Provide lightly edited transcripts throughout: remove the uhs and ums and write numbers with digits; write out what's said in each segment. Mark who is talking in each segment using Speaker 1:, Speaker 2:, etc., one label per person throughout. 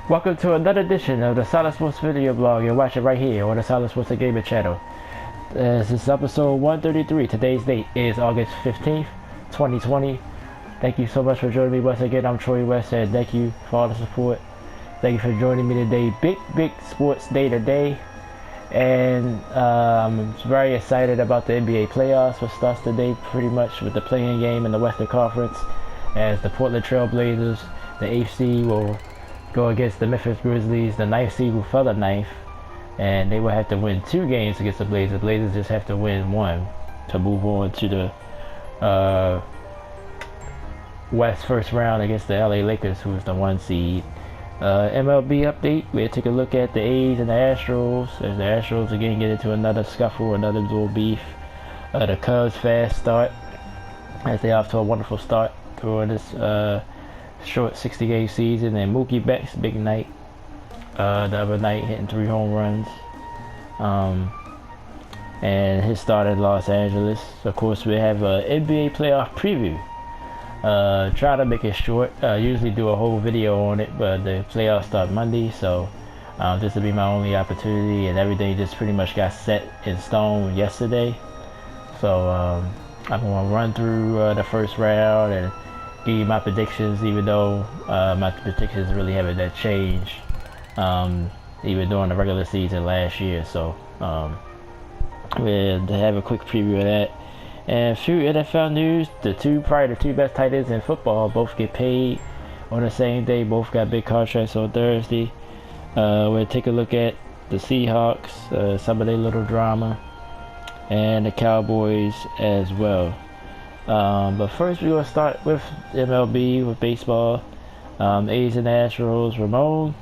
Speaker 1: Welcome to another edition of the Solid Sports Video Blog. You're watching right here on the Solid Sports and Gaming channel. This is episode 133. Today's date is August 15th, 2020. Thank you so much for joining me once again. I'm Troy West, and thank you for all the support. Thank you for joining me today. Big sports day today. And I'm very excited about the NBA playoffs, which starts today pretty much with the play-in game in the Western Conference, as the Portland Trail Blazers, the 8th seed, will go against the Memphis Grizzlies, the 9th seed, who fell at 9th, and they will have to win 2 games against the Blazers. The Blazers just have to win 1 to move on to the West first round against the LA Lakers, who is the 1 seed. MLB update, we'll take a look at the A's and the Astros, as the Astros again get into another scuffle, another little beef. The Cubs fast start, as they off to a wonderful start during this short 60-game season. And Mookie Betts, big night the other night, hitting 3 home runs, and his start in Los Angeles. Of course, we have an NBA playoff preview. Try to make it short. Usually do a whole video on it, but the playoffs start Monday, so this will be my only opportunity, and everything just pretty much got set in stone yesterday. So I'm going to run through the first round and give you my predictions, even though my predictions really haven't that changed even during the regular season last year. So we'll have a quick preview of that. And a few NFL news. The two best tight ends in football both get paid on the same day. Both got big contracts on Thursday. We'll take a look at the Seahawks, some of their little drama, and the Cowboys as well. But first we're going to start with MLB, with baseball. A's and Astros. Ramon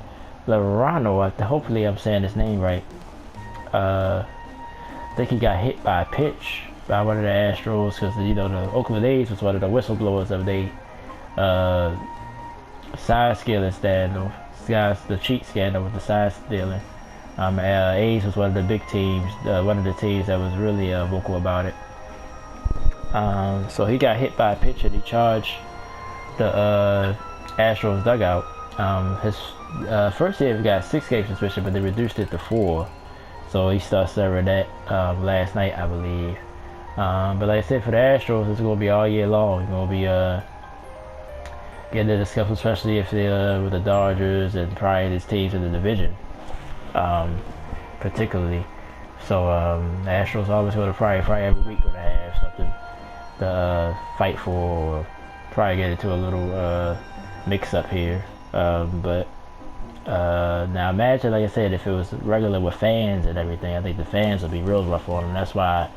Speaker 1: Laureano, hopefully I'm saying his name right. I think he got hit by a pitch by one of the Astros, because the Oakland A's was one of the whistleblowers of the side stealing scandal, the cheat scandal with the side stealing. A's was one of the big teams, one of the teams that was really vocal about it. So he got hit by a pitch, and he charged the Astros dugout. His first year he got 6 game suspension, but they reduced it to 4. So he started serving that last night, I believe. But like I said, for the Astros, it's going to be all year long. It's going to be getting into the scuffle, especially if they with the Dodgers and probably his teams in the division, particularly. So the Astros always going to probably every week going to have something to fight for, or probably get into a little mix-up here. But now imagine, like I said, if it was regular with fans and everything, I think the fans would be real rough on them. That's why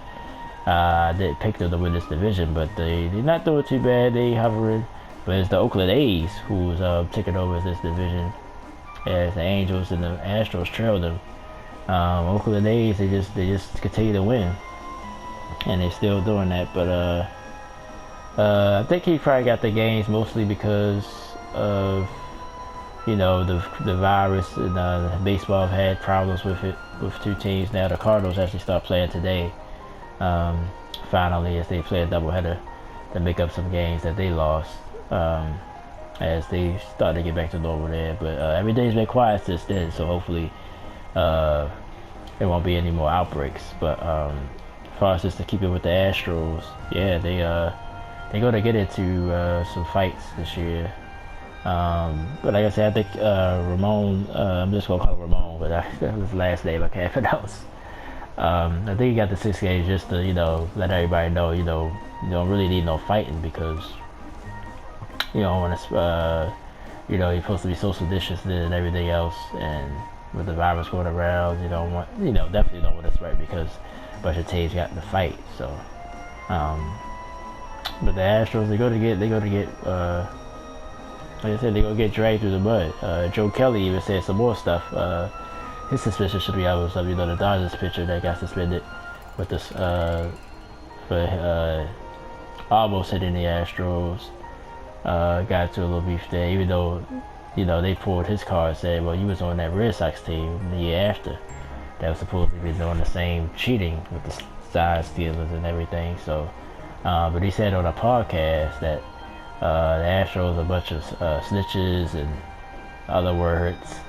Speaker 1: I didn't pick them to win this division, but they're not doing too bad. They hovering, but it's the Oakland A's who's taking over this division, as the Angels and the Astros trail them. Oakland A's, they just continue to win, and they're still doing that. But I think he probably got the games mostly because of the virus, and baseball have had problems with it, with 2 teams now. The Cardinals actually start playing today. Finally, as they play a doubleheader to make up some games that they lost, as they start to get back to normal there. But everything's been quiet since then, so hopefully there won't be any more outbreaks. But as far as just to keep it with the Astros, yeah, they're going to get into some fights this year. But like I said, I think Ramon, I'm just going to call him Ramon, but that was his last name I can't pronounce. I think he got the 6 games just to, let everybody know, you don't really need no fighting, because you don't want to, you're supposed to be social distancing and everything else, and with the virus going around, you don't want, definitely don't want to spread, because a bunch of teams got in the fight. So, but the Astros, they're going to get, like I said, they're going to get dragged through the mud. Joe Kelly even said some more stuff. His suspicion should be out of the Dodgers pitcher that got suspended with this for almost hitting the Astros. Got to a little beef there, even though they pulled his card, said, well, you was on that Red Sox team the year after that was supposedly be doing the same cheating with the side stealers and everything. So but he said on a podcast that the Astros are a bunch of snitches, and other words.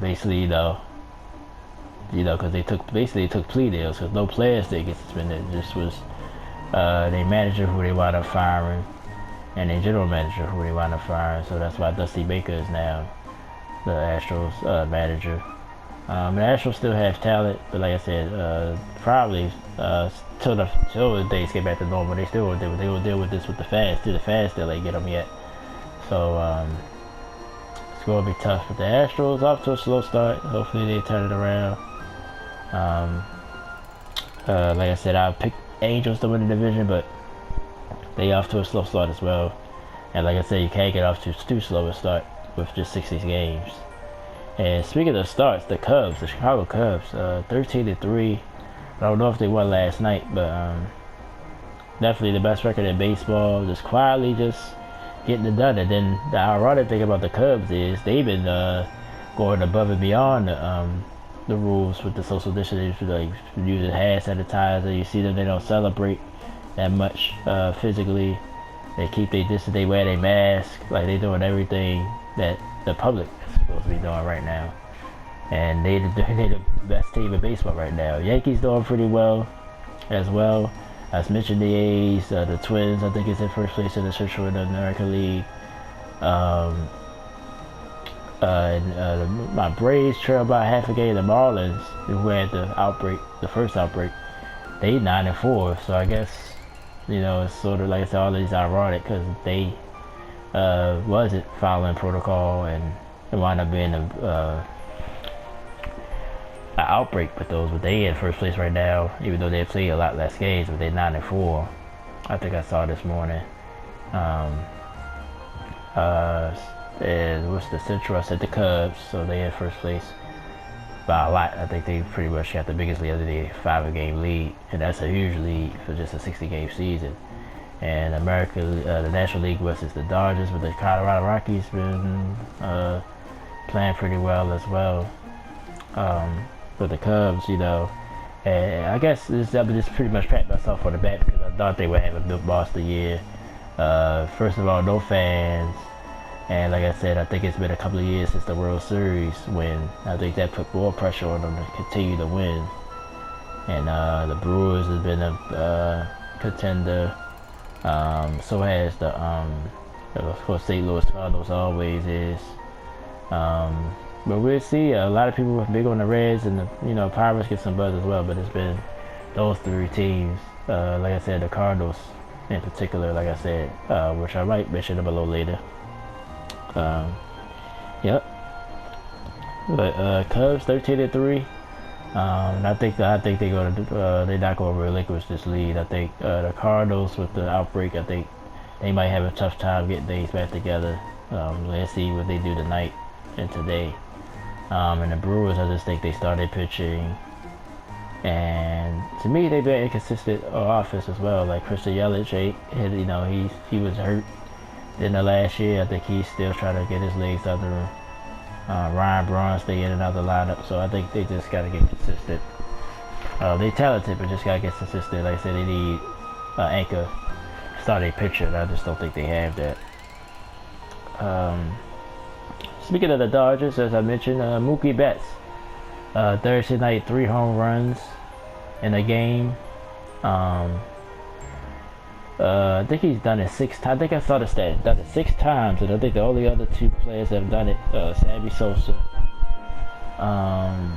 Speaker 1: Basically, because they took plea deals, because no players did get suspended. This was their manager who they wound up firing, and their general manager who they wound up firing. So that's why Dusty Baker is now the Astros manager. The Astros still have talent, but like I said, probably till the days get back to normal, they will deal with this with the fans. The fans still ain't get them yet. So it's going to be tough. But the Astros off to a slow start. Hopefully they turn it around. Like I said, I picked Angels to win the division, but they off to a slow start as well. And like I said, you can't get off to too slow a start with just 60 games. And speaking of starts, the Chicago Cubs, 13-3. I don't know if they won last night, but definitely the best record in baseball. Just quietly just getting it done. And then the ironic thing about the Cubs is they've been going above and beyond the rules with the social distancing, like using hand sanitizer. You see them, they don't celebrate that much physically. They keep their distance, they wear their mask, like they doing everything that the public is supposed to be doing right now. And they're the best team in baseball right now. Yankees doing pretty well as well. As mentioned, the A's, the Twins, I think is in first place in the Central American League. My Braves trail by half a game. The Marlins, who had the first outbreak, they 9-4. So I guess, it's sort of like I said, all these ironic because they wasn't following protocol, and it wound up being an outbreak with those. But they in first place right now, even though they play a lot less games, but they're 9-4. I think I saw this morning. And what's the Central? I said the Cubs, so they in first place by a lot. I think they pretty much got the biggest lead of the 5-game lead, and that's a huge lead for just a 60-game season. And the National League West is the Dodgers, but the Colorado Rockies been playing pretty well as well. But the Cubs, and I guess this pretty much pat myself on the back because I thought they would have a good Boston year. First of all, no fans. And like I said, I think it's been a couple of years since the World Series win. I think that put more pressure on them to continue to win. And the Brewers has been a contender. So has of course, St. Louis Cardinals always is. But we'll see. A lot of people were big on the Reds, and the Pirates get some buzz as well. But it's been those three teams. Like I said, the Cardinals in particular, like I said, which I might mention them a little later. Yep. But Cubs 13-3. I think they're not gonna relinquish this lead. I think the Cardinals with the outbreak, I think they might have a tough time getting things back together. Let's see what they do tonight and today. And the Brewers, I just think they started pitching, and to me they've been inconsistent offense as well. Like Christian Yelich, he was hurt in the last year. I think he's still trying to get his legs under him. Ryan Braun stay in another lineup, so I think they just gotta get consistent. They talented, but just gotta get consistent. Like I said, they need anchor starting pitcher, and I just don't think they have that. Speaking of the Dodgers, as I mentioned, Mookie Betts, Thursday night, 3 home runs in a game. I think he's done it 6 times. I think I saw the stat. He's done it 6 times, and I think the only other 2 players that have done it, Sammy Sosa, and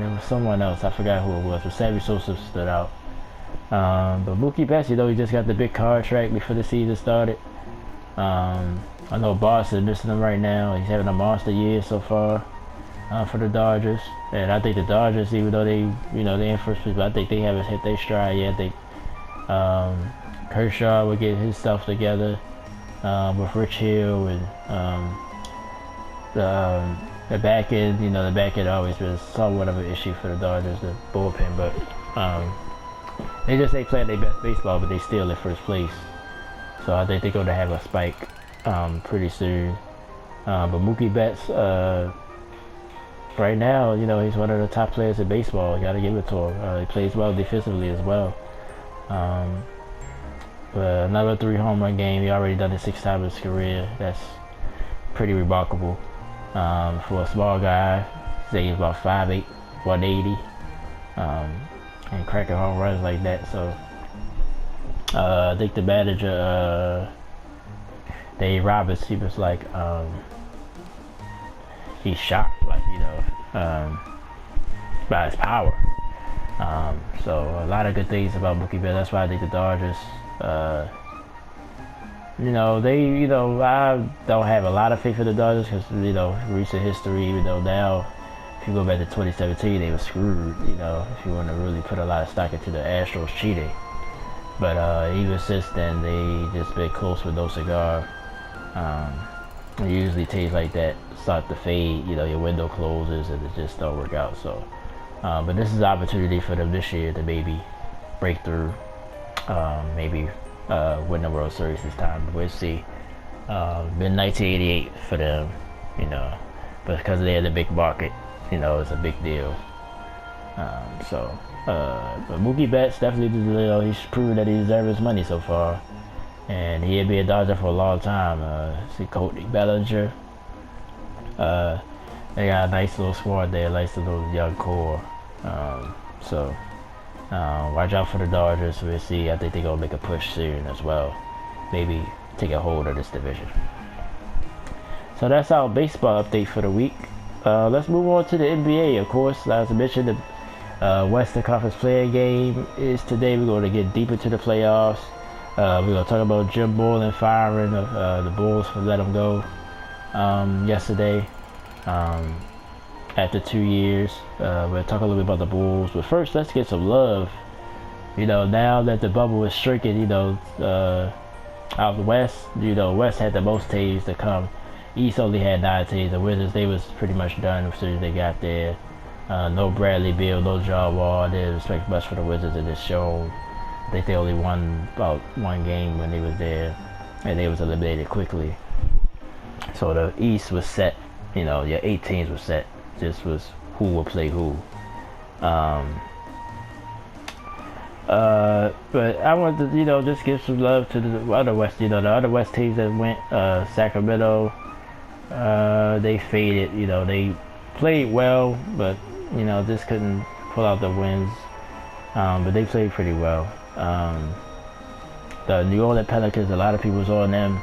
Speaker 1: there was someone else. I forgot who it was, but Sammy Sosa stood out. But Mookie Betts, he just got the big contract before the season started. I know Boston missing him right now. He's having a monster year so far for the Dodgers, and I think the Dodgers, even though they in first place, but I think they haven't hit their stride yet. I think Kershaw will get his stuff together with Rich Hill, and the back end. The back end always been somewhat of an issue for the Dodgers, the bullpen, but they just ain't playing their best baseball, but they still in first place. So I think they're going to have a spike pretty soon. But Mookie Betts, right now, he's one of the top players in baseball. You got to give it to him. He plays well defensively as well. Another 3 home run game. He already done it 6 times in his career. That's pretty remarkable for a small guy. Say he's about 5'8", 180, and cracking home runs like that. So I think the manager, Dave Roberts, he was like, he's shocked, like, by his power. So a lot of good things about Mookie Betts. That's why I think the Dodgers, I don't have a lot of faith in the Dodgers because, recent history, even though now, if you go back to 2017, they were screwed, if you want to really put a lot of stock into the Astros cheating. But even since then, they just been close with no cigar. Usually teams like that start to fade, your window closes and it just don't work out. So, but this is an opportunity for them this year to maybe break through, maybe win the World Series this time. We'll see. Been 1988 for them, but because they're in the big market, it's a big deal. But Mookie Betts definitely, he's proven that he deserves his money so far. And he'll be a Dodger for a long time. See Cody Bellinger. They got a nice little squad there, nice little young core. Watch out for the Dodgers. We'll see. I think they're going to make a push soon as well. Maybe take a hold of this division. So that's our baseball update for the week. Let's move on to the NBA. Of course, as I mentioned, the Western Conference Player Game is today. We're going to get deep into the playoffs. We're going to talk about Jim Boyle firing the Bulls for let him go yesterday after 2 years. We'll talk a little bit about the Bulls. But first, let's get some love. Now that the bubble is shrinking, out the West, West had the most teams to come. East only had 9 teams. The Wizards, they was pretty much done as soon as they got there. No Bradley Beal, no John Wall. I didn't expect much for the Wizards in this show. I think they only won about 1 game when they was there, and they was eliminated quickly. So the East was set, your 8 teams were set. Just was who will play who. But I want to, just give some love to the other West, the other West teams that went. Sacramento, they faded. They played well, but just couldn't pull out the wins. But they played pretty well. The New Orleans Pelicans, a lot of people was on them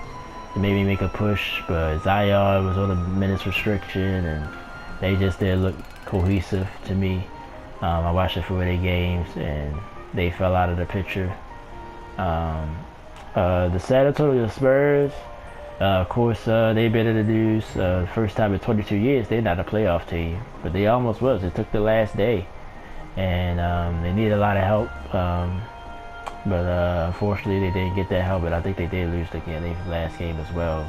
Speaker 1: to maybe make a push, but Zion was on a minutes restriction, and they just didn't look cohesive to me. I watched a few of their games, and they fell out of the picture. The San Antonio Spurs, of course, they've been in the news. First time in 22 years, they're not a playoff team, but they almost was. It took the last day, and they need a lot of help. But unfortunately, they didn't get that help, and I think they did lose the last game as well.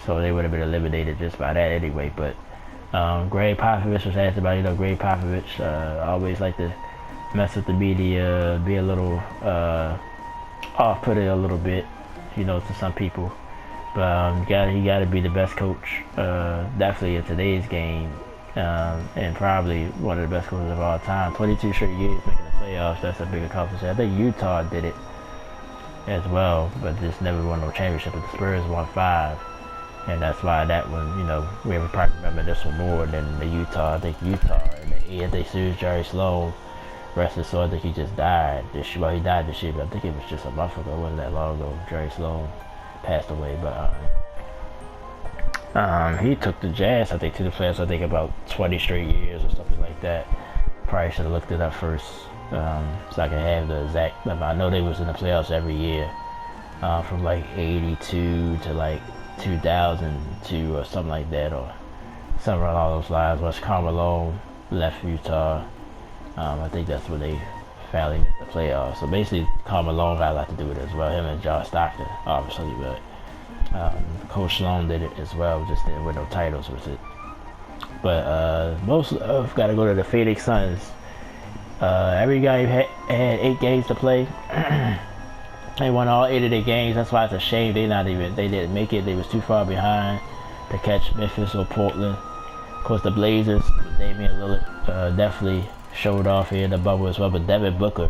Speaker 1: So they would have been eliminated just by that anyway. But Greg Popovich was asked about, Greg Popovich always like to mess with the media, be a little off-putting a little bit, to some people. But he got to be the best coach, definitely in today's game, and probably one of the best coaches of all time. 22 straight years making the playoffs, that's a big accomplishment. I think Utah did it as well, but just never won no championship. But the Spurs won 5. And that's why that one, we would probably remember this one more than the Utah. I think Utah, and they sued Jerry Sloan. Rest his soul, I think he just died this year. Well, he died this year, but I think it was just a month ago. It wasn't that long ago. Jerry Sloan passed away, but he took the Jazz, I think, to the playoffs, I think, about 20 straight years or something like that. Probably should have looked it up first, so I can have the exact number. I know they was in the playoffs every year, from like 82 to like 2002 or something like that, or somewhere along those lines. Once Carmelo left Utah, I think that's when they finally missed the playoffs. So basically, Carmelo got a lot to do with it as well. Him and John Stockton, obviously, but Coach Sloan did it as well. Just didn't win no titles with it. But most of got to go to the Phoenix Suns. Every guy had 8 games to play. They won all 8 of their games. That's why it's a shame they didn't make it. They was too far behind to catch Memphis or Portland. Of course, the Blazers, Damian Lillard, definitely showed off here in the bubble as well. But Devin Booker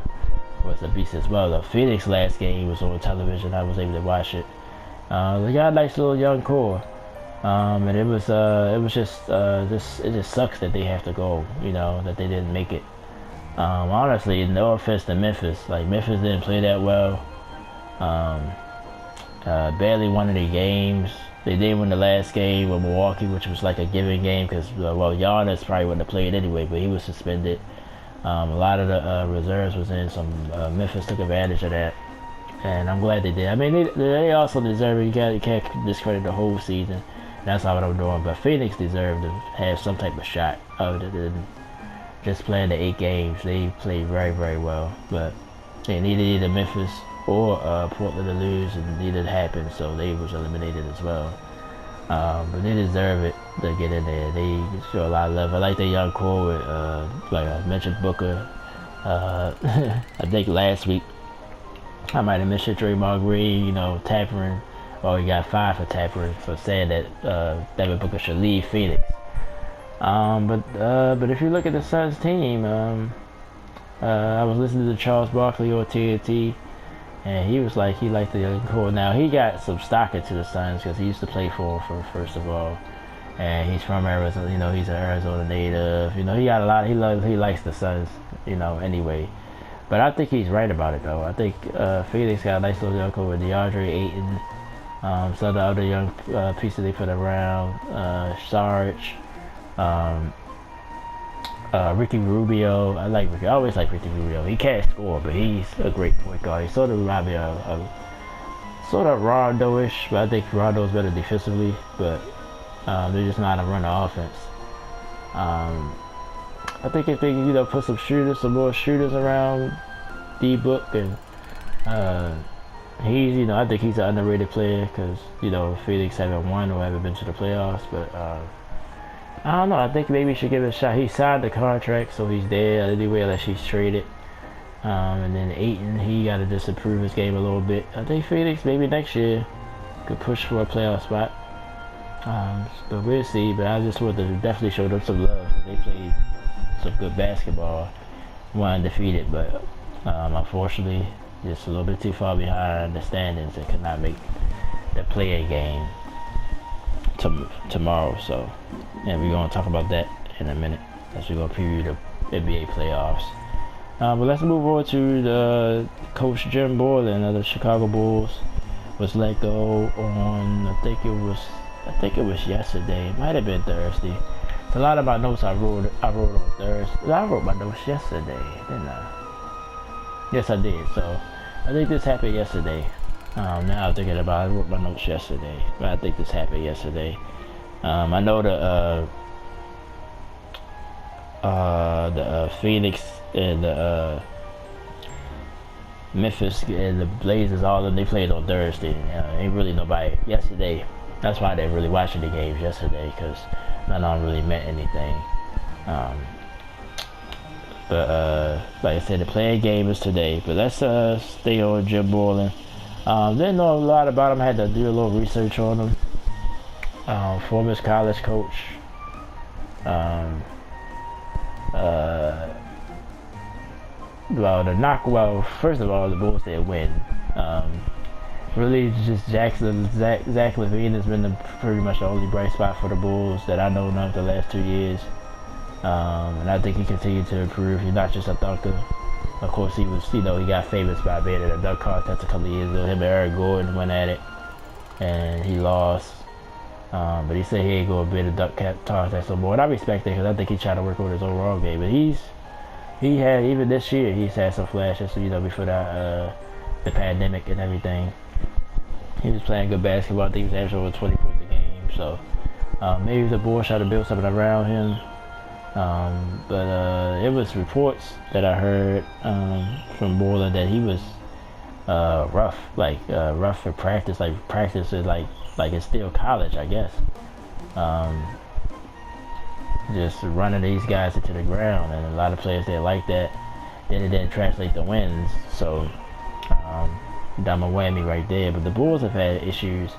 Speaker 1: was a beast as well. The Phoenix last game was on television. I was able to watch it. They got a nice little young core. And it was just it just sucks that they have to go, you know, that they didn't make it. Honestly, no offense to Memphis, like Memphis didn't play that well. Barely won any games. They did win the last game with Milwaukee, which was like a given game because well, Giannis probably wouldn't have played anyway, but he was suspended. A lot of the reserves was in, so Memphis took advantage of that. And I'm glad they did. I mean, they also deserve it. You can't discredit the whole season. That's not what I'm doing. But Phoenix deserved to have some type of shot other than just playing the 8 games. They played very, very well. But they needed either Memphis or Portland to lose, and neither happened, so they was eliminated as well. But they deserve it to get in there. They show a lot of love. I like their young core with, like I mentioned, Booker. I think last week I might have mentioned Draymond Green, you know, tampering. Well, he got 5 for tampering for saying that Devin Booker should leave Phoenix. But if you look at the Suns team, I was listening to Charles Barkley on TNT, and he was like he liked the young core. Now he got some stock into the Suns because he used to play for first of all, and he's from Arizona. You know, he's an Arizona native. You know, he got a lot. He likes the Suns. You know, anyway. But I think he's right about it though. I think Phoenix got a nice little young core with DeAndre Ayton. Some of the other young pieces they put around, Sarge, Ricky Rubio. I like Ricky. I always like Ricky Rubio. He can't score, but he's a great point guard. He sort of reminds me of sort of Rondo-ish, but I think Rondo's better defensively. But they're just not a run offense. I think if they put some more shooters around D-Book, and he's I think he's an underrated player because Phoenix haven't won or haven't been to the playoffs. But I don't know. I think maybe he should give it a shot. He signed the contract, so he's there anyway unless he's traded. And then Ayton, he got to just improve his game a little bit. I think Phoenix maybe next year could push for a playoff spot. But we'll see. But I just want to definitely show them some love. They played some good basketball, were undefeated, but unfortunately just a little bit too far behind the standings and could not make the play-in game tomorrow. So, and we're going to talk about that in a minute as we're going to preview the NBA playoffs. But let's move on to the coach Jim Boyle of the Chicago Bulls was let go on I think it was yesterday. It might have been Thursday. A lot of my notes I wrote on Thursday. I wrote my notes yesterday, didn't I? Yes, I did. So I think this happened yesterday. Now I'm thinking about it, I wrote my notes yesterday, but I think this happened yesterday. I know the Phoenix and the Memphis and the Blazers, all of them, they played on Thursday. Ain't really nobody yesterday. That's why they're really watching the games yesterday, because none of them really meant anything. But like I said, the playing game is today. But let's stay on Jim Boyle. Didn't know a lot about him. I had to do a little research on him. Former college coach. First of all, the Bulls did win. Really, just Zach LaVine has been pretty much the only bright spot for the Bulls that I know of the last 2 years. And I think he continued to improve. He's not just a dunker. Of course, he was, he got famous by being in a dunk contest a couple of years ago. Him and Eric Gordon went at it, and he lost. But he said he ain't going to be in a dunk contest no more. And I respect it because I think he's trying to work on his overall game. But he had, even this year, he's had some flashes, before the pandemic and everything. He was playing good basketball. I think he was averaging over 20 points a game. So maybe the Bulls tried to build something around him. But it was reports that I heard from Boyle that he was rough, rough for practice, practices like it's still college, I guess. Just running these guys into the ground, and a lot of players didn't like that. Then it didn't translate to wins, so dumb a whammy right there. But the Bulls have had issues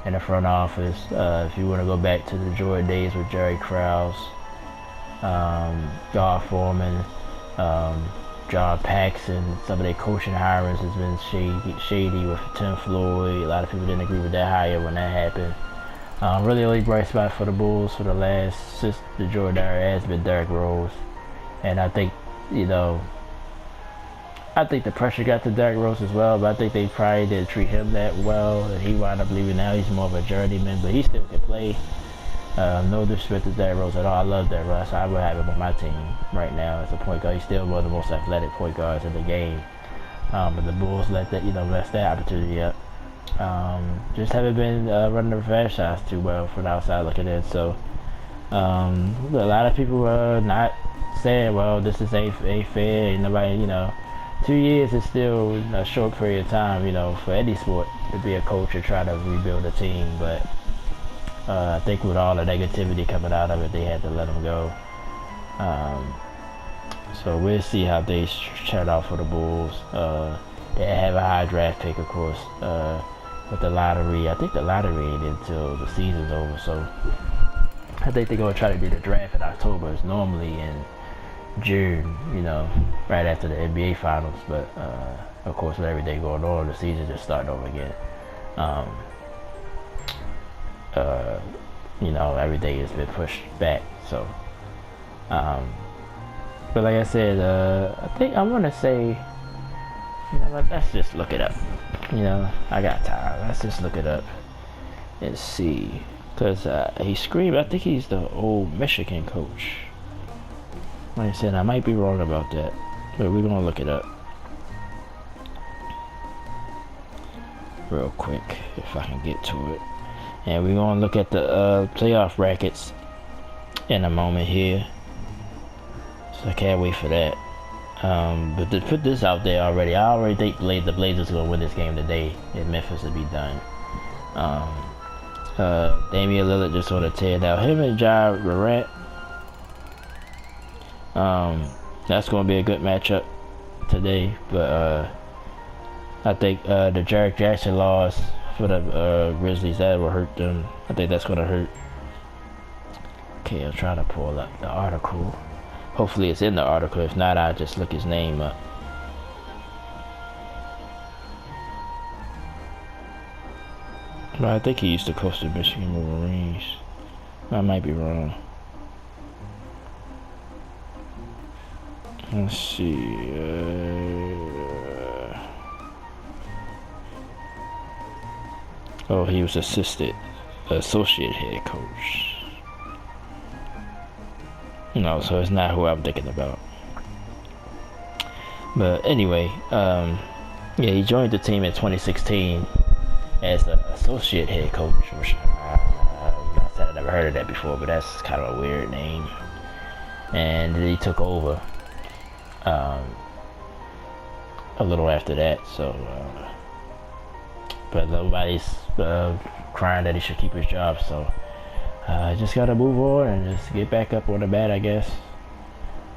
Speaker 1: in the front office. If you want to go back to the Jordan days with Jerry Krause, Gar Foreman, job packs and some of their coaching hirings has been shady with Tim Floyd. A lot of people didn't agree with that hire when that happened. Really only bright spot for the Bulls for the last since the Jordan era has been Derrick Rose, and I think I think the pressure got to Derrick Rose as well, but I think they probably didn't treat him that well, and he wound up leaving. Now he's more of a journeyman, but he still can play. No disrespect to Derrick Rose at all. I love Derrick Rose. I would have him on my team right now as a point guard. He's still one of the most athletic point guards in the game. But the Bulls let that, mess that opportunity up. Just haven't been running the franchise too well from the outside looking in. So a lot of people are not saying, well, this is ain't fair. Ain't nobody, 2 years is still a short period of time, for any sport to be a coach and try to rebuild a team. But I think with all the negativity coming out of it, they had to let him go. So we'll see how they turn out for the Bulls. They have a high draft pick, of course, with the lottery. I think the lottery ain't until the season's over, so I think they're going to try to do the draft in October. It's normally in June, right after the NBA Finals. But, of course, with everything going on, the season just starting over again. Everything has been pushed back. So, but like I said, I want to say, let's just look it up. I got time. Let's just look it up and see. Because he screamed, I think he's the old Michigan coach. Like I said, I might be wrong about that, but we're going to look it up real quick if I can get to it. And we're going to look at the playoff brackets in a moment here. So I can't wait for that. But to put this out there already, I already think the Blazers are going to win this game today in Memphis to be done. Damian Lillard just sort of tear down him and Ja Morant. That's going to be a good matchup today. But I think the Jarrett Jackson loss for the Grizzlies, that will hurt them. I think that's going to hurt. Okay, I'll try to pull up the article. Hopefully it's in the article. If not, I'll just look his name up. But I think he used to coach the Michigan Wolverines. I might be wrong. Let's see. Oh, he was associate head coach. No, so it's not who I'm thinking about. But anyway, he joined the team in 2016 as an associate head coach, which I said I never heard of that before, but that's kind of a weird name. And then he took over a little after that. So, but nobody's crying that he should keep his job. So. Just gotta move on and just get back up on the mat, I guess.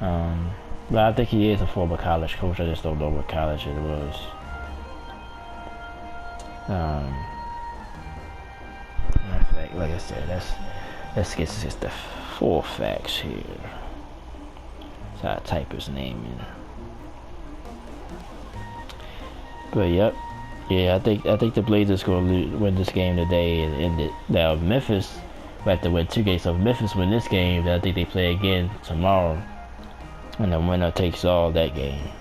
Speaker 1: But I think he is a former college coach. I just don't know what college it was. In fact, like I said, let's get just the full facts here. So I type his name in. But yep, yeah, I think the Blazers gonna win this game today and end it. Now Memphis. We have to win 2 games. So if Memphis win this game, then I think they play again tomorrow. And the winner takes all that game.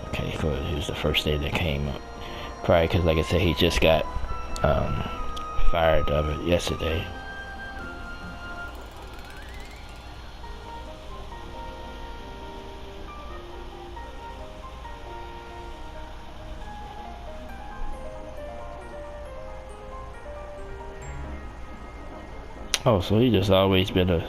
Speaker 1: Okay, so here's the first day that came up. Probably because, like I said, he just got fired of it yesterday. Oh, so he just always been a...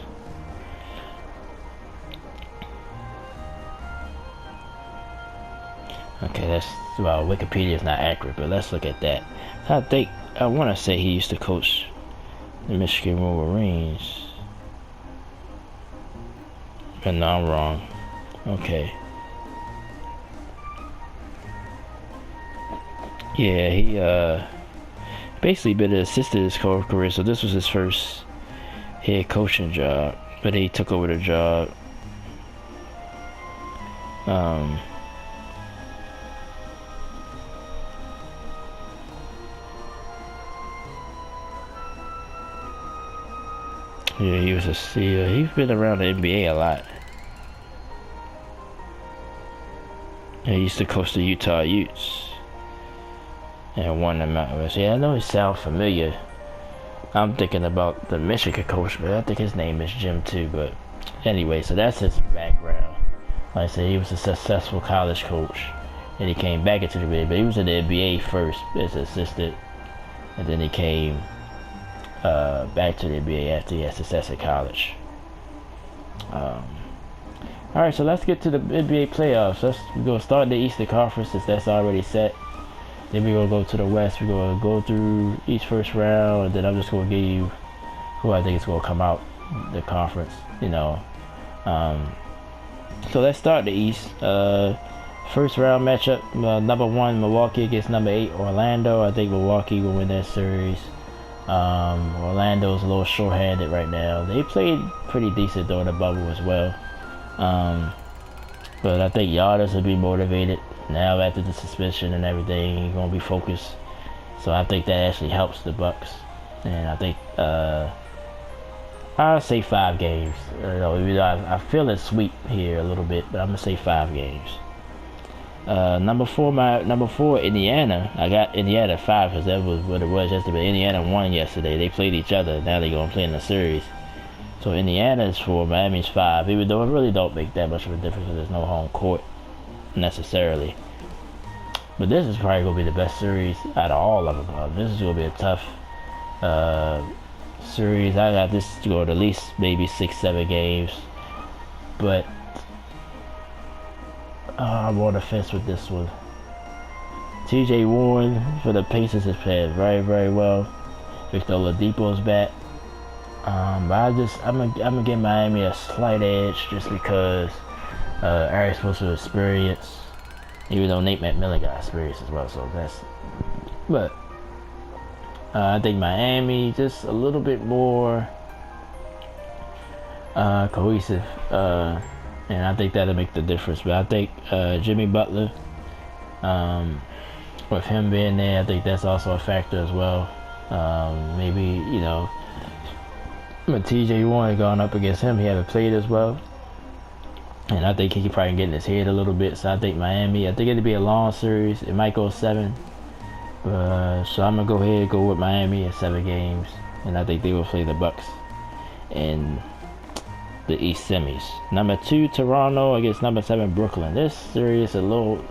Speaker 1: Okay, that's... Well, Wikipedia is not accurate, but let's look at that. I want to say he used to coach the Michigan Wolverines. But no, I'm wrong. Okay. Yeah, he basically been an assistant his whole career, so this was his first head coaching job, but he took over the job. Yeah, he was a CEO. He's been around the NBA a lot. He used to coach the Utah Utes and won the Mountain West. Yeah, I know he sounds familiar. I'm thinking about the Michigan coach, but I think his name is Jim too. But anyway, so that's his background. Like I said, he was a successful college coach, and he came back into the NBA. But he was in the NBA first as an assistant, and then he came back to the NBA after he had success at college. Alright, so let's get to the NBA playoffs. We're going to start the Eastern Conference since that's already set. Then we're going to go to the West. We're going to go through each first round, and then I'm just going to give you who I think is going to come out the conference, you know. So let's start the East. First round matchup, number 1 Milwaukee against number 8 Orlando. I think Milwaukee will win that series. Orlando's a little short-handed right now. They played pretty decent during the bubble as well. But I think Giannis will be motivated now after the suspension and everything. He's gonna be focused, so I think that actually helps the Bucks. And I think I'll say 5 games. I feel it sweep here a little bit, but I'm gonna say 5 games. Number 4, Indiana. I got Indiana 5 because that was what it was yesterday. Indiana won yesterday. They played each other. Now they're gonna play in the series. So Indiana is 4, Miami's 5. Even though it really don't make that much of a difference because there's no home court necessarily. But this is probably gonna be the best series out of all of them. This is gonna be a tough series. I got this to go to at least maybe 6-7 games. But I'm on the fence with this one. TJ Warren for the Pacers has played very, very well. Victor Oladipo's back. I'm gonna give Miami a slight edge just because Eric's supposed to experience, even though Nate McMillan got experience as well. So that's, but I think Miami just a little bit more cohesive. And I think that'll make the difference. But I think Jimmy Butler, with him being there, I think that's also a factor as well. Maybe, you know, but TJ Warren going up against him, he haven't played as well. And I think he could probably get in his head a little bit. So I think Miami, I think it'll be a long series. It might go 7. So I'm going to go ahead and go with Miami in 7 games. And I think they will play the Bucks in the East semis. Number 2 Toronto against number 7 Brooklyn. This series is a little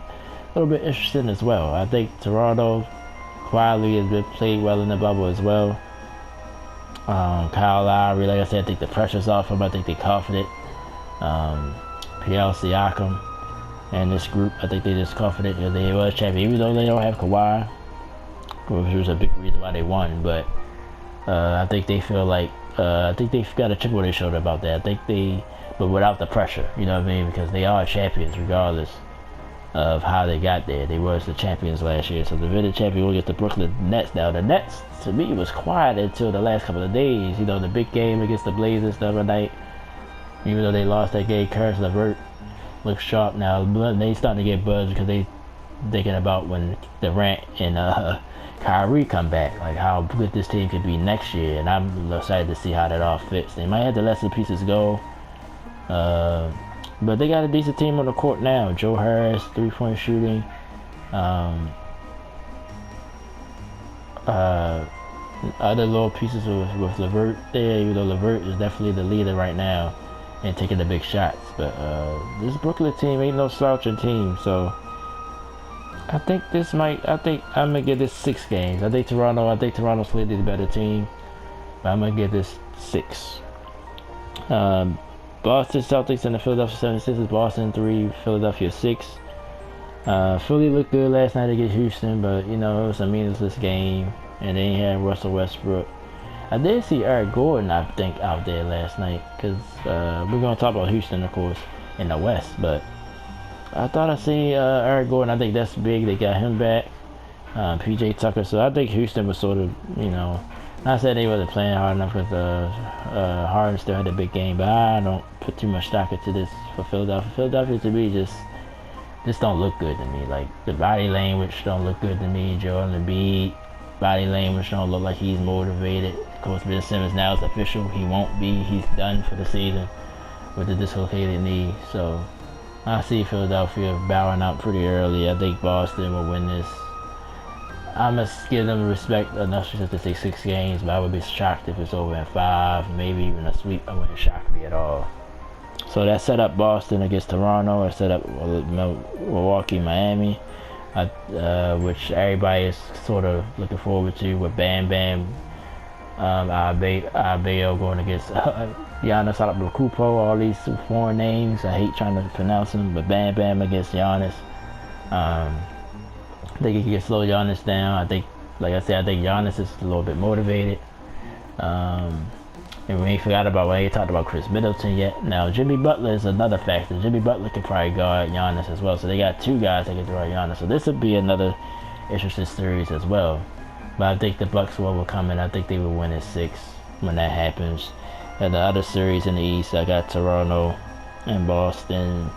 Speaker 1: bit interesting as well. I think Toronto quietly has been played well in the bubble as well. Kyle Lowry, like I said, I think the pressure's off him. I think they're confident. P.L. Siakam and this group, I think they're just confident that they were champion, even though they don't have Kawhi, which was a big reason why they won. But I think they feel like I think they've got a chip on their shoulder about that. I think but without the pressure, you know what I mean? Because they are champions regardless of how they got there. They was the champions last year. So the defending champion will get the Brooklyn Nets now. The Nets, to me, was quiet until the last couple of days. You know, the big game against the Blazers the other night. Even though they lost that game, Karis LeVert looks sharp now. They starting to get buzzed because they thinking about when Durant and Kyrie come back, like how good this team could be next year. And I'm excited to see how that all fits. They might have to let some pieces go. But they got a decent team on the court now. Joe Harris, 3-point shooting. Other little pieces with LeVert there, even though LeVert is definitely the leader right now and taking the big shots. But this Brooklyn team ain't no slouching team, so I think I'm gonna give this 6 games. I think Toronto's clearly the better team, but I'm gonna give this 6. Boston Celtics and the Philadelphia 76ers. Boston 3, Philadelphia 6. Philly looked good last night against Houston, but you know it was a meaningless game, and they ain't had Russell Westbrook. I did see Eric Gordon, I think, out there last night, because we're gonna talk about Houston, of course, in the West, but I thought I seen Eric Gordon. I think that's big. They got him back. PJ Tucker. So I think Houston was sort of, you know, Not saying they wasn't playing hard enough because Harden still had a big game, but I don't put too much stock into this for Philadelphia. Philadelphia to me just don't look good to me. Like the body language don't look good to me. Joel Embiid body language don't look like he's motivated. Of course, Ben Simmons now is official. He won't be. He's done for the season with the dislocated knee. So I see Philadelphia bowing out pretty early. I think Boston will win this. I must give them respect enough to say 6 games, but I would be shocked if it's over in 5, maybe even a sweep. I wouldn't shock me at all. So that set up Boston against Toronto. I set up Milwaukee, Miami, which everybody is sort of looking forward to with Bam Bam, Bayo going against Giannis Antetokounmpo. All these foreign names, I hate trying to pronounce them, but Bam Bam against Giannis. I think he can slow Giannis down. I think, like I said, I think Giannis is a little bit motivated. And we ain't forgot about, we ain't talked about Chris Middleton yet. Now, Jimmy Butler is another factor. Jimmy Butler can probably guard Giannis as well. So they got 2 guys that can guard Giannis. So this would be another interesting series as well. But I think the Bucks will come in. I think they will win in 6 when that happens. And the other series in the East, I got Toronto and Boston.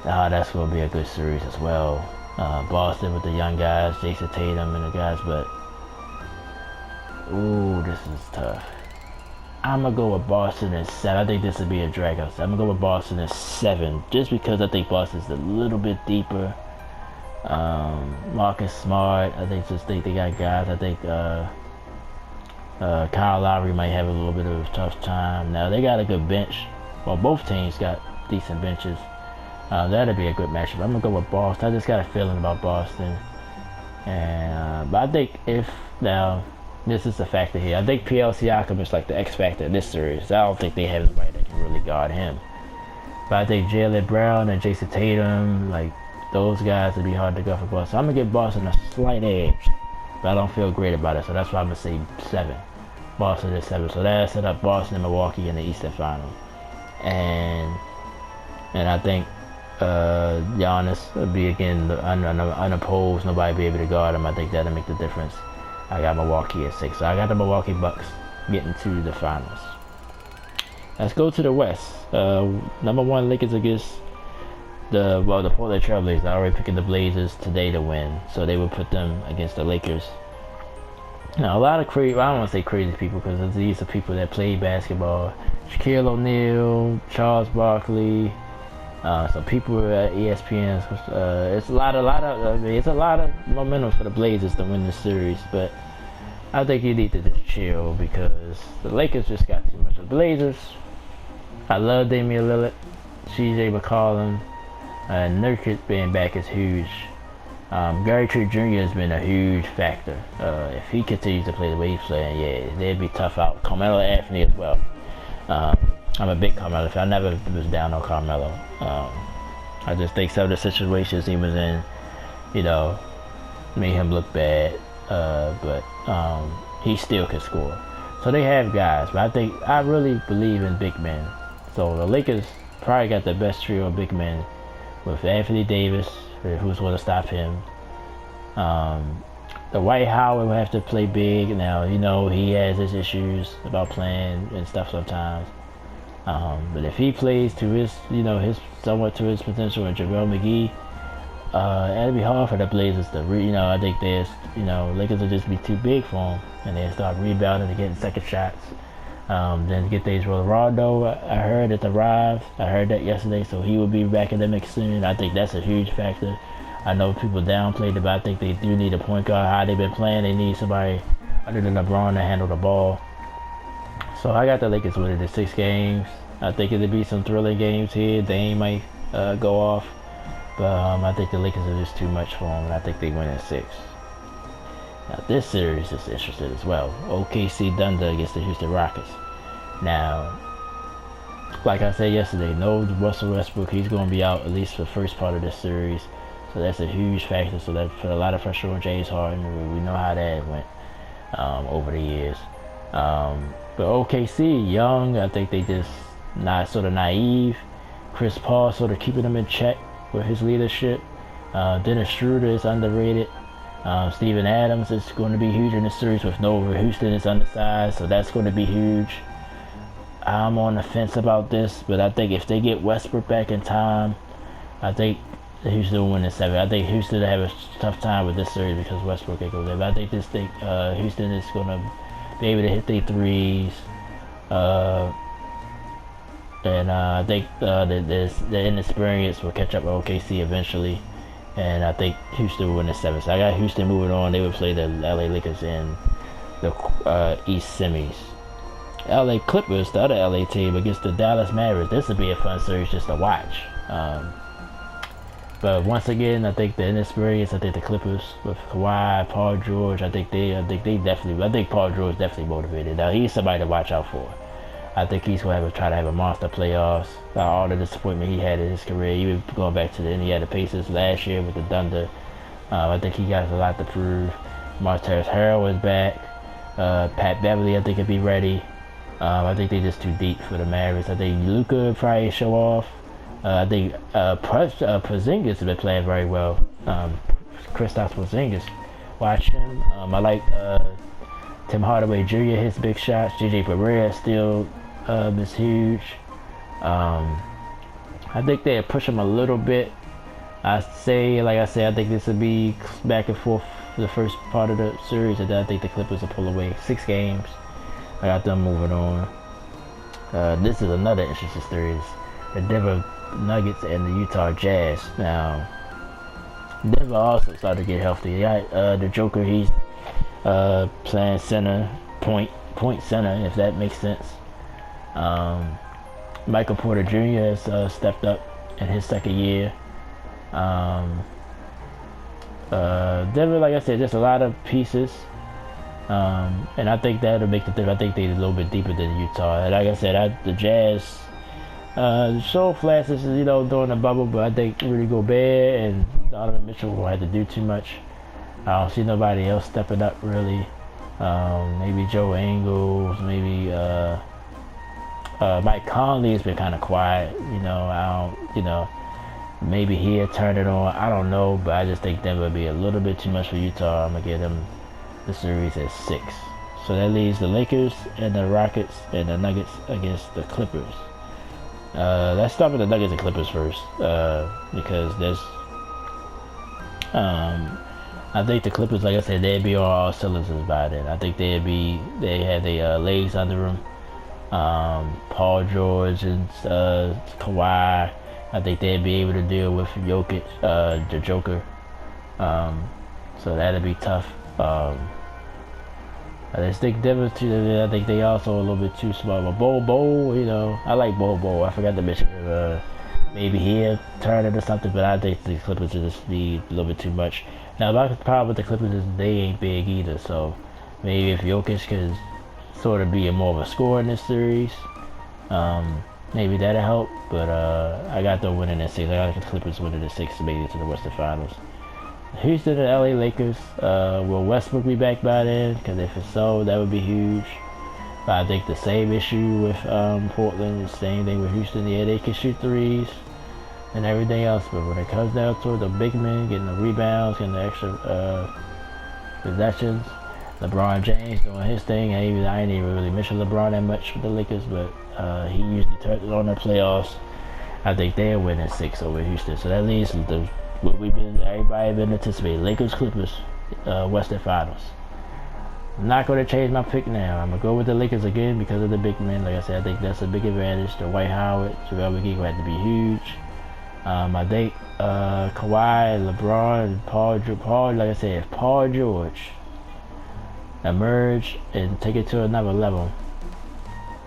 Speaker 1: That's going to be a good series as well. Boston with the young guys, Jason Tatum and the guys, but ooh, this is tough. I'm gonna go with Boston in 7. I think this would be a drag out. I'm gonna go with Boston in 7, just because I think Boston's a little bit deeper. Marcus Smart, I think they got guys. I think Kyle Lowry might have a little bit of a tough time. Now they got a good bench. Well, both teams got decent benches. That'd be a good matchup. I'm gonna go with Boston. I just got a feeling about Boston, and but I think now this is a factor here. I think PL Siakam is like the X factor in this series. I don't think they have anybody that can really guard him. But I think Jaylen Brown and Jason Tatum, like those guys, would be hard to guard for Boston. I'm gonna give Boston a slight edge, but I don't feel great about it. So that's why I'm gonna say 7. Boston is 7. So that set up Boston and Milwaukee in the Eastern Final, and I think Giannis would be again unopposed. Nobody be able to guard him. I think that'll make the difference. I got Milwaukee at 6. So I got the Milwaukee Bucks getting to the finals. Let's go to the West. Number 1 Lakers against the Portland Trailblazers. I already picking the Blazers today to win, so they would put them against the Lakers. Now a lot of crazy, I don't want to say crazy people because these are people that play basketball. Shaquille O'Neal, Charles Barkley. Some people at ESPN. It's a lot of momentum for the Blazers to win this series, but I think you need to just chill because the Lakers just got too much. The Blazers, I love Damian Lillard, CJ McCollum, and Nurkic being back is huge. Gary Trent Jr. has been a huge factor. If he continues to play the way he's playing, yeah, they'd be tough out. Carmelo Anthony as well. I'm a big Carmelo fan. I never was down on Carmelo. I just think some of the situations he was in, made him look bad. But he still can score. So they have guys, but I really believe in big men. So the Lakers probably got the best trio of big men with Anthony Davis, who's going to stop him. The Dwight Howard will have to play big. Now, he has his issues about playing and stuff sometimes. But if he plays to his somewhat to his potential, and JaVale McGee, it'll be hard for the Blazers to I think Lakers will just be too big for him, and they'll start rebounding and getting second shots. Then get these Rondo. I heard it arrived. I heard that yesterday, so he will be back in the mix soon. I think that's a huge factor. I know people downplayed it, but I think they do need a point guard. How they've been playing, they need somebody other than LeBron to handle the ball. So I got the Lakers winning the 6 games. I think it'll be some thrilling games here. Dame might go off, but I think the Lakers are just too much for them, and I think they win in 6. Now this series is interesting as well. OKC Thunder against the Houston Rockets. Now, like I said yesterday, no Russell Westbrook. He's going to be out at least for the first part of this series. So that's a huge factor. So that put a lot of pressure on James Harden. We know how that went over the years. But OKC, young, I think they just not sort of naive. Chris Paul sort of keeping them in check with his leadership. Dennis Schroeder is underrated. Steven Adams is going to be huge in this series with Nova. Houston is undersized, so that's going to be huge. I'm on the fence about this, but I think if they get Westbrook back in time, I think Houston will win in 7. I think Houston will have a tough time with this series because Westbrook ain't go there. But I think Houston is going to be able to hit their threes. And I think the inexperience will catch up with OKC eventually. And I think Houston will win in 7. So I got Houston moving on. They would play the LA Lakers in the East semis. LA Clippers, the other LA team, against the Dallas Mavericks. This would be a fun series just to watch. But once again, I think the inexperience. I think the Clippers with Kawhi, Paul George. I think Paul George definitely motivated. Now he's somebody to watch out for. I think he's going to try to have a monster playoffs. All the disappointment he had in his career, even going back to the Indiana Pacers last year with the Thunder. I think he got a lot to prove. Montrezl Harrell is back. Pat Beverly, I think, will be ready. I think they're just too deep for the Mavericks. I think Luka will probably show off. I think Porzingis has been playing very well. Kristaps Porzingis, watch him. I like Tim Hardaway Jr. hits big shots. JJ Barea still is huge. I think they'll push him a little bit. I think this will be back and forth for the first part of the series, and then I think the Clippers will pull away 6 games. I got them moving on. This is another interesting series. The Denver Nuggets and the Utah Jazz. Now, Denver also started to get healthy. They got the Joker, he's playing center, point center, if that makes sense. Michael Porter Jr. has stepped up in his second year. Denver, like I said, just a lot of pieces. And I think that'll make the difference. I think they're a little bit deeper than Utah. And like I said, the Jazz show flashes, during the bubble, but I think Rudy Gobert and Donovan Mitchell will have to do too much. I don't see nobody else stepping up really. Maybe Joe Ingles, maybe Mike Conley has been kind of quiet. Maybe he'll turn it on. I don't know, but I just think Denver will be a little bit too much for Utah. I'm gonna give them the series at 6. So that leaves the Lakers and the Rockets and the Nuggets against the Clippers. Let's start with the Nuggets and Clippers first, because there's I think the Clippers, like I said, they'd be on all cylinders by then. I think they have their legs under them. Paul George and Kawhi, I think they'd be able to deal with Jokic, the Joker. So that'd be tough. I just think Denver too. I think they also a little bit too small. But Boyle, I like Boyle. I forgot to mention maybe he'll turn into something, but I think the Clippers will just be a little bit too much. Now, the problem with the Clippers is they ain't big either. So maybe if Jokic could sort of be more of a scorer in this series, maybe that'll help. But I got them winning at 6. I got the Clippers winning at 6 to make it to the Western Finals. Houston and LA Lakers. Will Westbrook be back by then? Because if it's so, that would be huge. But I think the same issue with Portland, the same thing with Houston. Yeah, they can shoot threes and everything else, but when it comes down to the big men getting the rebounds, getting the extra possessions, LeBron James doing his thing. I ain't even really mention LeBron that much for the Lakers, but he usually turns it on the playoffs. I think they'll win at 6 over Houston. So that leaves what everybody been anticipating: Lakers, Clippers, Western Finals. I'm not going to change my pick now. I'm going to go with the Lakers again because of the big men. Like I said, I think that's a big advantage. The Dwight Howard, JaVale McGee will have to be huge. I think Kawhi, LeBron, and Paul, like I said, if Paul George emerge and take it to another level,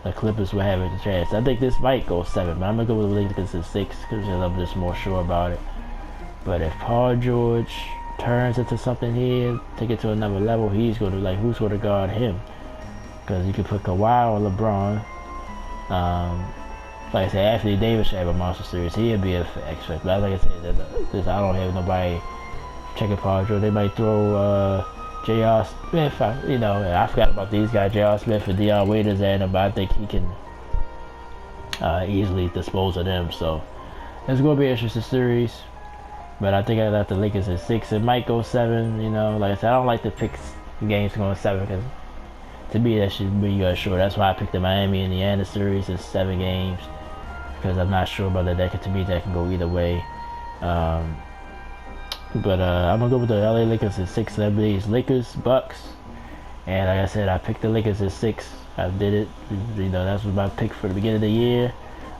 Speaker 1: the Clippers will have a chance. I think this might go 7, but I'm going to go with the Lakers at 6 because I'm just more sure about it. But if Paul George turns into something here, take it to another level, he's going to, who's going to guard him? Because you could put Kawhi or LeBron. Like I said, Anthony Davis should have a monster series. He'll be an X factor. But like I said, I don't have nobody checking Paul George. They might throw J.R. Smith. I forgot about these guys, J.R. Smith and Dion Waiters at him, but I think he can easily dispose of them. So it's going to be an interesting series. But I think I left the Lakers at 6. It might go 7. You know, like I said, I don't like to pick games going 7 because to me that should be short. That's why I picked the Miami Indiana series as 7 games because I'm not sure about that. To me, that can go either way. But I'm gonna go with the LA Lakers at 6. That means Lakers, Bucks, and like I said, I picked the Lakers at 6. I did it. You know, that was my pick for the beginning of the year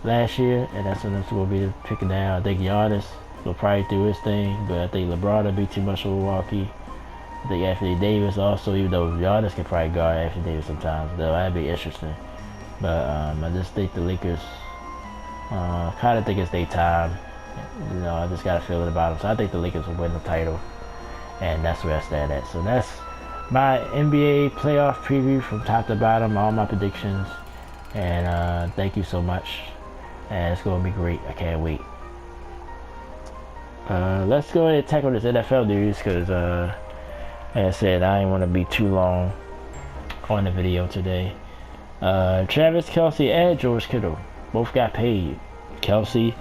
Speaker 1: last year, and that's what will be the pick now. I think Giannis will probably do his thing, but I think LeBron will be too much for Milwaukee. I think Anthony Davis also, even though Giannis can probably guard Anthony Davis sometimes, though that'd be interesting. But I just think the Lakers kind of think it's their time. You know, I just got a feeling about them. So I think the Lakers will win the title, and that's where I stand at. So that's my NBA playoff preview from top to bottom, all my predictions. And thank you so much. And it's going to be great. I can't wait. Let's go ahead and tackle this NFL news because, like I said, I didn't want to be too long on the video today. Travis Kelce and George Kittle both got paid. Kelce,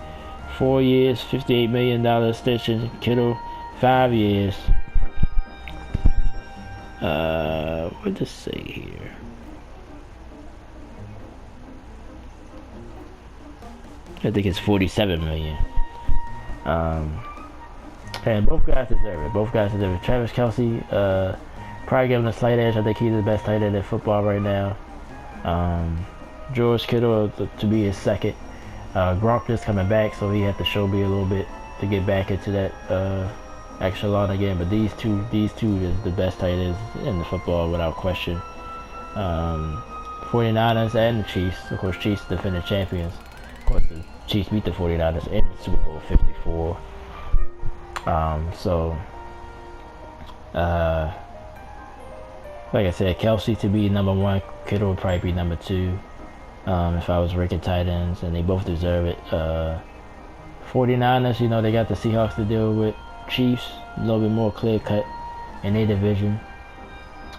Speaker 1: 4 years, $58 million extension. Kittle, 5 years. What does it say here? I think it's $47 million. And both guys deserve it. Both guys deserve it. Travis Kelce, probably give him a slight edge. I think he's the best tight end in football right now. George Kittle to be his second. Gronk is coming back, so he had to show me a little bit to get back into that echelon again. But these two is the best tight ends in the football without question. 49ers and the Chiefs. Of course, Chiefs defending champions. Of course, the Chiefs beat the 49ers in the Super Bowl 54. Like I said, Kelce to be number 1, Kittle would probably be number 2 if I was ranking tight ends, and they both deserve it. 49ers, you know, they got the Seahawks to deal with. Chiefs, a little bit more clear cut in their division.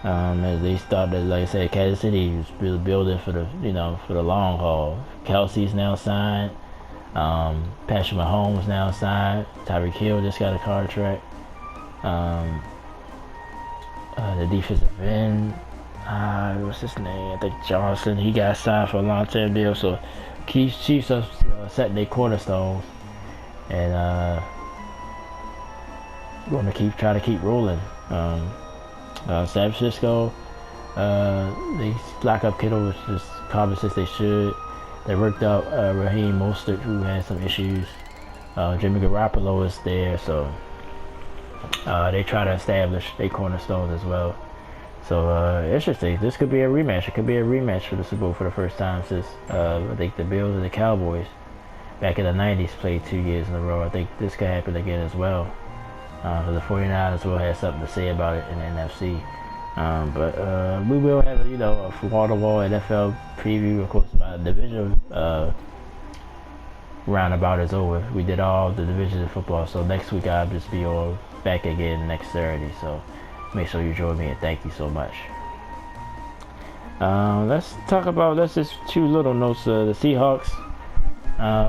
Speaker 1: As they started, like I said, Kansas City was really building for the long haul. Kelce's now signed. Patrick Mahomes now signed. Tyreek Hill just got a contract. The defensive end, what's his name? I think Johnson. He got signed for a long-term deal. So Chiefs are setting their cornerstones, and going to try to keep rolling. San Francisco, they lock up Kittle, which is probably since they should. They worked out Raheem Mostert, who had some issues. Jimmy Garoppolo is there, so they try to establish their cornerstones as well. So interesting. This could be a rematch. It could be a rematch for the Super Bowl for the first time since I think the Bills and the Cowboys back in the 90s played 2 years in a row. I think this could happen again as well. The 49ers will have something to say about it in the NFC. But we will have, a wall-to-wall NFL preview. Of course, my division roundabout is over. We did all the divisions of football. So next week I'll just be all back again next Saturday. So make sure you join me, and thank you so much. Let's just 2 little notes. The Seahawks,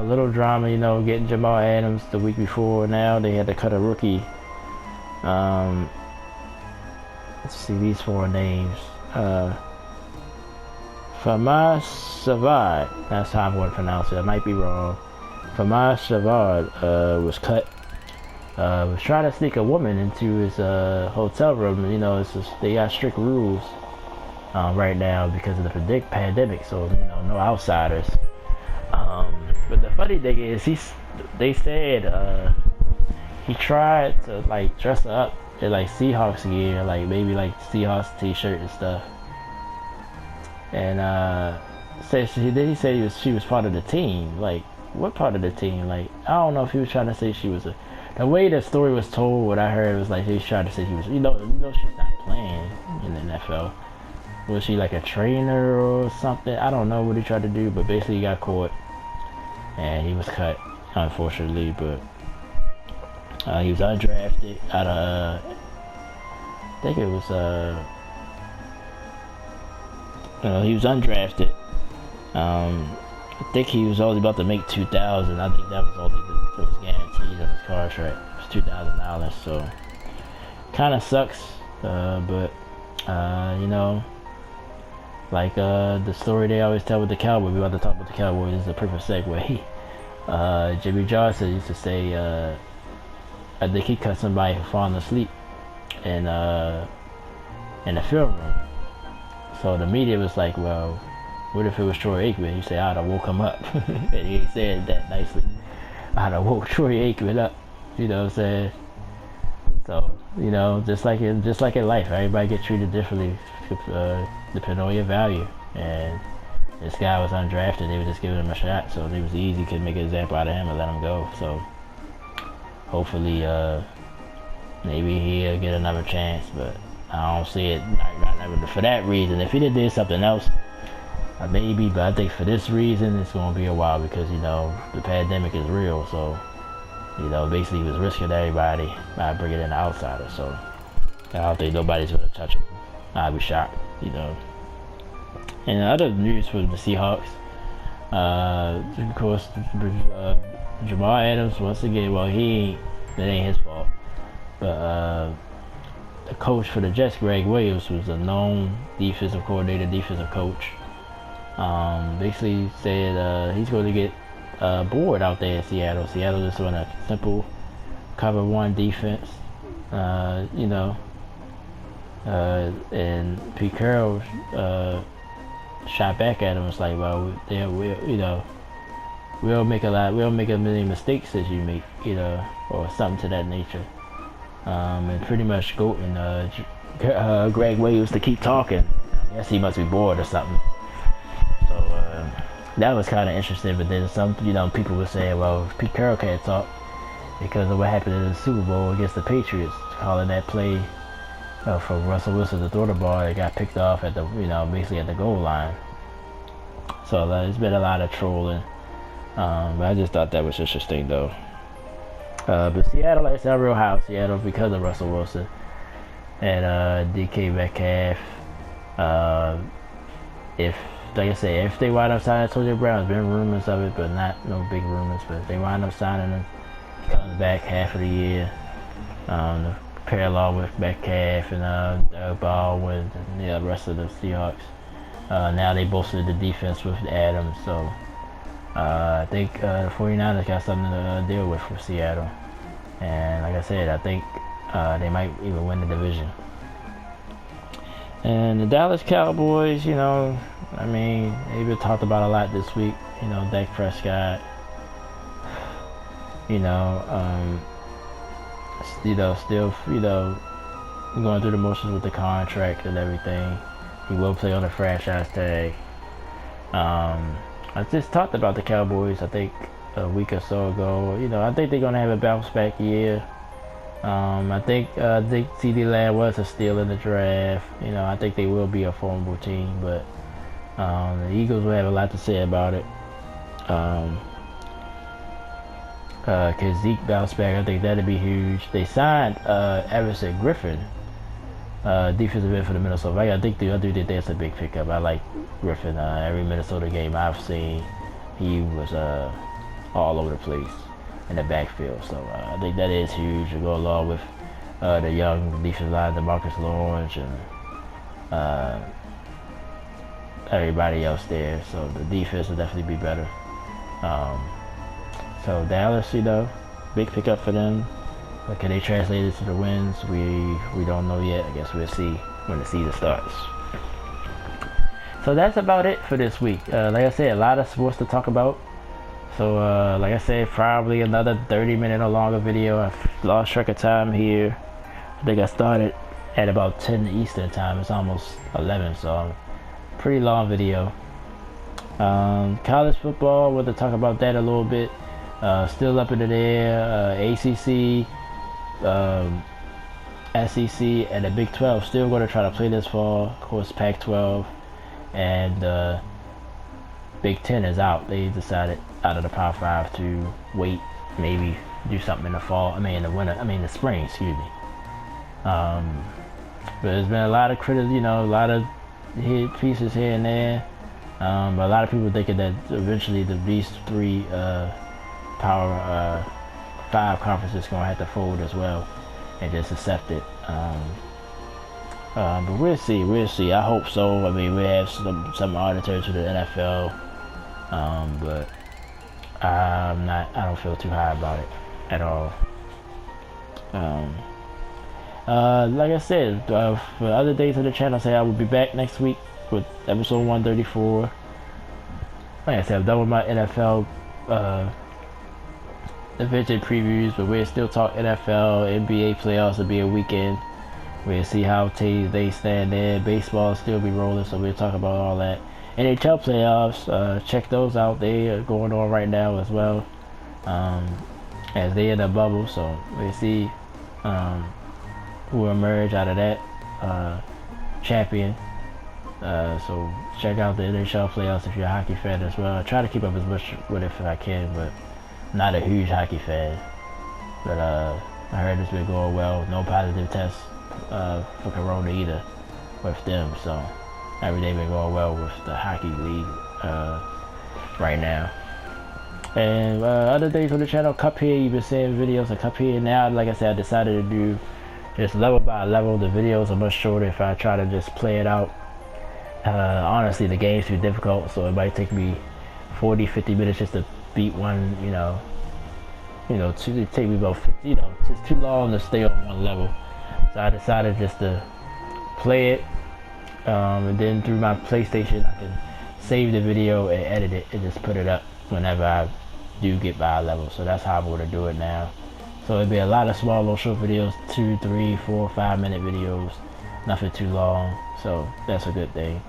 Speaker 1: little drama, getting Jamal Adams the week before. Now they had to cut a rookie. Let's see these 4 names. Famas Savard, that's how I'm going to pronounce it. I might be wrong. Famas Savard was cut. Was trying to sneak a woman into his hotel room. They got strict rules right now because of the pandemic, so no outsiders. But the funny thing is, they said he tried to dress her up in Seahawks gear, maybe Seahawks t-shirt and stuff. And he said she was part of the team. What part of the team? I don't know if he was trying to say she was the way the story was told, what I heard was he was trying to say she was, she's not playing in the NFL. Was she a trainer or something? I don't know what he tried to do, but basically he got caught and he was cut, unfortunately. But he was undrafted out of, I think it was, he was undrafted. I think he was only about to make 2,000. I think that was all that was guaranteed on his contract. $2,000. So kind of sucks, but you know, like the story they always tell with the Cowboys. We about to talk about the Cowboys. This is a perfect segue. Jimmy Johnson used to say, I think he cut somebody for falling asleep in the film room. So the media was like, well, what if it was Troy Aikman? He said, I'd have woke him up. And he said that nicely. I'd have woke Troy Aikman up. You know what I'm saying? So, you know, just like in life, everybody get treated differently depending on your value. And this guy was undrafted. They were just giving him a shot. So it was easy to make an example out of him and let him go. So hopefully maybe he'll get another chance. But I don't see it for that reason. If he did something else, maybe, but I think for this reason it's going to be a while because, you know, the pandemic is real. So, you know, basically he was risking everybody by bringing in an outsider. So I don't think nobody's going to touch him. I'd be shocked, you know. And other news for the Seahawks, of course, Jamal Adams, once again, well, that ain't his fault. But the coach for the Jets, Greg Williams, was a known defensive coordinator, defensive coach. Basically said he's going to get bored out there in Seattle. Seattle just run a simple cover one defense, you know. And Pete Carroll shot back at him. It's like, well, we'll make as many mistakes as you make, you know, or something to that nature. And pretty much goating Greg Williams to keep talking. I guess he must be bored or something. So that was kind of interesting. But then some, you know, people were saying, well, Pete Carroll can't talk because of what happened in the Super Bowl against the Patriots, calling that play for Russell Wilson to throw the ball. It got picked off at the, you know, basically at the goal line. So there's been a lot of trolling. But I just thought that was interesting, though. But Seattle, like I said, real high Seattle because of Russell Wilson and DK Metcalf. Like I said, if they wind up signing Antonio Brown, there's been rumors of it, but no big rumors. But if they wind up signing him, he comes back half of the year. To pair along with Metcalf and Baldwin and the rest of the Seahawks. Now they bolstered the defense with Adams, so I think the 49ers got something to deal with for Seattle. And like I said, I think they might even win the division. And the Dallas Cowboys, you know, I mean, they've been talked about a lot this week. You know, Dak Prescott, you know, still, you know, going through the motions with the contract and everything. He will play on the franchise tag. I just talked about the Cowboys, I think, a week or so ago. You know, I think they're going to have a bounce back year. I think CD Lamb was a steal in the draft. You know, I think they will be a formidable team, but the Eagles will have a lot to say about it. Cause Zeke bounced back, I think that'd be huge. They signed Everson Griffin, defensive end for the Minnesota Vikings. I do think that's a big pickup. I like Griffin. Every Minnesota game I've seen, he was all over the place in the backfield. So I think that is huge to go along with the young defensive line, DeMarcus Lawrence, and everybody else there. So the defense will definitely be better. So Dallas, you know, big pickup for them. But can they translate it to the wins? We don't know yet. I guess we'll see when the season starts. So that's about it for this week. Like I said, a lot of sports to talk about. So like I said, probably another 30-minute or longer video. I've lost track of time here. I think I started at about 10 Eastern time. It's almost 11, so pretty long video. College football, we'll talk about that a little bit. Still up in the air. ACC, SEC, and the Big 12 still going to try to play this fall. Of course, Pac-12 and Big 10 is out. They decided out of the Power 5 to wait, maybe do something in the fall. In the spring, excuse me. But there's been a lot of a lot of hit pieces here and there. But a lot of people thinking that eventually these three power 5 conferences gonna have to fold as well and just accept it. But we'll see. I hope so. I mean, we have some auditors to the NFL, but I don't feel too high about it at all. Like I said, for other days of the channel, I will be back next week with episode 134. Like I said, I'm done with my NFL division previews, but we'll still talk NFL, NBA playoffs will be a weekend. We'll see how they stand there. Baseball will still be rolling, so we'll talk about all that. NHL playoffs, check those out. They are going on right now as well, as they in a bubble. So we'll see who emerge out of that champion. So check out the NHL playoffs if you're a hockey fan as well. I try to keep up as much with it as I can, but I'm not a huge hockey fan. But I heard it's been going well. No positive tests for Corona either with them. So everything been going well with the hockey league right now. And other things on the channel, Cuphead, you've been seeing videos of Cuphead. Now, like I said, I decided to do just level by level. The videos are much shorter if I try to just play it out. Honestly, the game's too difficult, so it might take me 40-50 minutes just to beat one, it take me about 50, just too long to stay on one level. So I decided just to play it, and then through my PlayStation I can save the video and edit it and just put it up whenever I do get by a level. So that's how I'm going to do it now. So it'll be a lot of small little short videos, 2, 3, 4, 5 minute videos, nothing too long. So that's a good thing.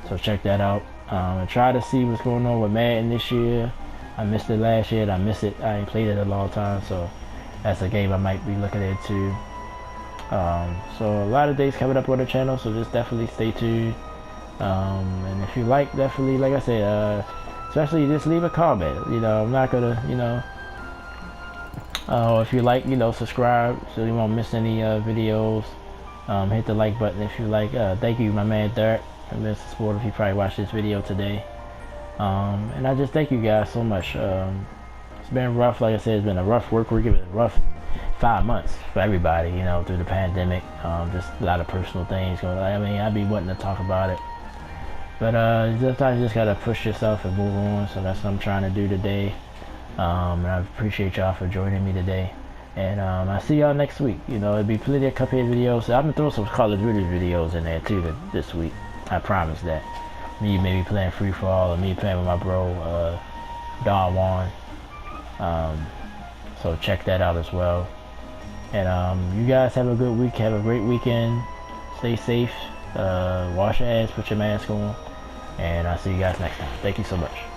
Speaker 1: So check that out. And try to see what's going on with Madden this year. I missed it last year and I miss it. I ain't played it in a long time, so that's a game I might be looking into. So a lot of days coming up on the channel, so just definitely stay tuned. And if you like, definitely, like I said, especially just leave a comment. I'm not gonna, if you like, subscribe so you won't miss any videos. Hit the like button if you like. Thank you, my man Derek, and Mr. Sport, if you probably watched this video today. And I just thank you guys so much. It's been rough, like I said, it's been a rough work week. It's been a rough 5 months for everybody, through the pandemic. Just a lot of personal things going on. I mean, I'd be wanting to talk about it, but sometimes you just gotta push yourself and move on. So that's what I'm trying to do today. And I appreciate y'all for joining me today. And I'll see y'all next week. It'll be plenty of Cuphead videos. I'm gonna throw some Call of Duty videos in there too this week. I promise that. Me maybe playing free for all, or me playing with my bro Don Juan. So check that out as well. And you guys have a good week. Have a great weekend. Stay safe. Wash your hands. Put your mask on. And I'll see you guys next time. Thank you so much.